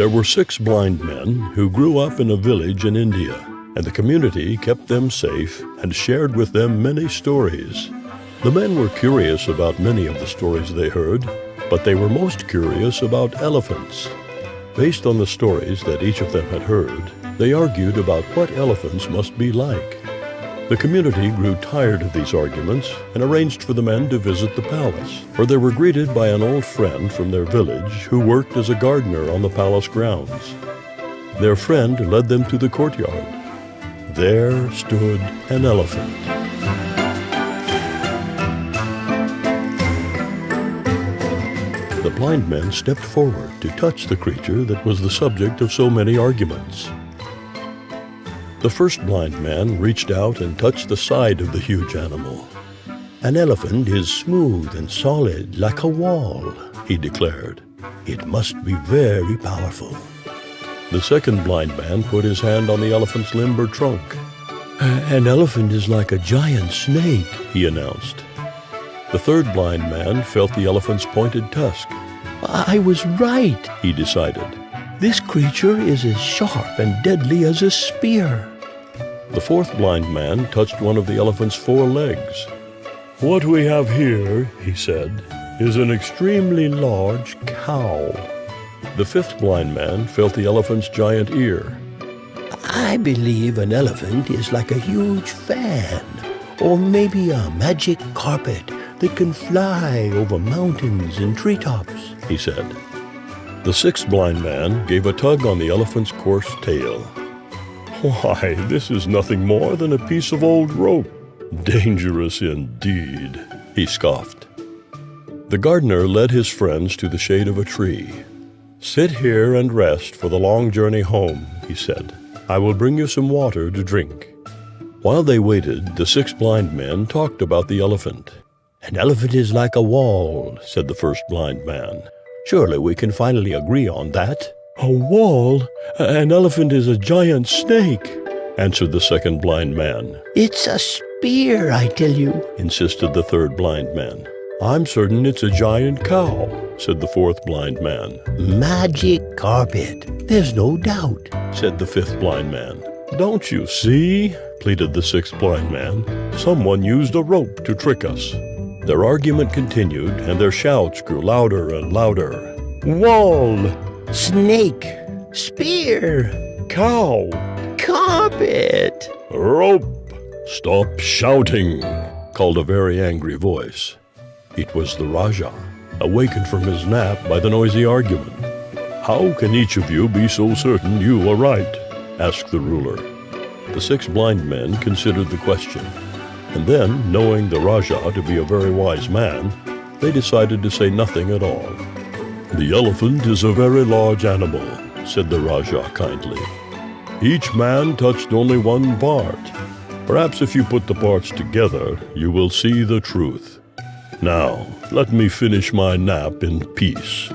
There were 6 blind men who grew up in a village in India, and the community kept them safe and shared with them many stories. The men were curious about many of the stories they heard, but they were most curious about elephants. Based on the stories that each of them had heard, they argued about what elephants must be like. The community grew tired of these arguments and arranged for the men to visit the palace, where they were greeted by an old friend from their village who worked as a gardener on the palace grounds. Their friend led them to the courtyard. There stood an elephant. The blind men stepped forward to touch the creature that was the subject of so many arguments. The first blind man reached out and touched the side of the huge animal. "An elephant is smooth and solid like a wall," he declared. "It must be very powerful." The second blind man put his hand on the elephant's limb or trunk. "An elephant is like a giant snake," he announced. The third blind man felt the elephant's pointed tusk. "I was right," he decided. "This creature is as sharp and deadly as a spear." The fourth blind man touched one of the elephant's 4 legs. "What we have here," he said, "is an extremely large cow." The fifth blind man felt the elephant's giant ear. "I believe an elephant is like a huge fan, or maybe a magic carpet that can fly over mountains and treetops," he said. The sixth blind man gave a tug on the elephant's coarse tail. "Why, this is nothing more than a piece of old rope. Dangerous indeed," he scoffed. The gardener led his friends to the shade of a tree. "Sit here and rest for the long journey home," he said. "I will bring you some water to drink." While they waited, the 6 blind men talked about the elephant. "An elephant is like a wall," said the first blind man. "Surely we can finally agree on that." "A wall? An elephant is a giant snake," answered the second blind man. "It's a spear, I tell you," insisted the third blind man. "I'm certain it's a giant cow," said the fourth blind man. "Magic carpet, there's no doubt," said the fifth blind man. "Don't you see?" pleaded the sixth blind man. "Someone used a rope to trick us." Their argument continued, and their shouts grew louder and louder. "Wall! Snake! Spear! Cow! Carpet! Rope! Stop shouting!" called a very angry voice. It was the Rajah, awakened from his nap by the noisy argument. "How can each of you be so certain you are right?" asked the ruler. The 6 blind men considered the question, and then, knowing the Rajah to be a very wise man, they decided to say nothing at all. "The elephant is a very large animal," said the Rajah kindly. "Each man touched only one part. Perhaps if you put the parts together, you will see the truth. Now, let me finish my nap in peace."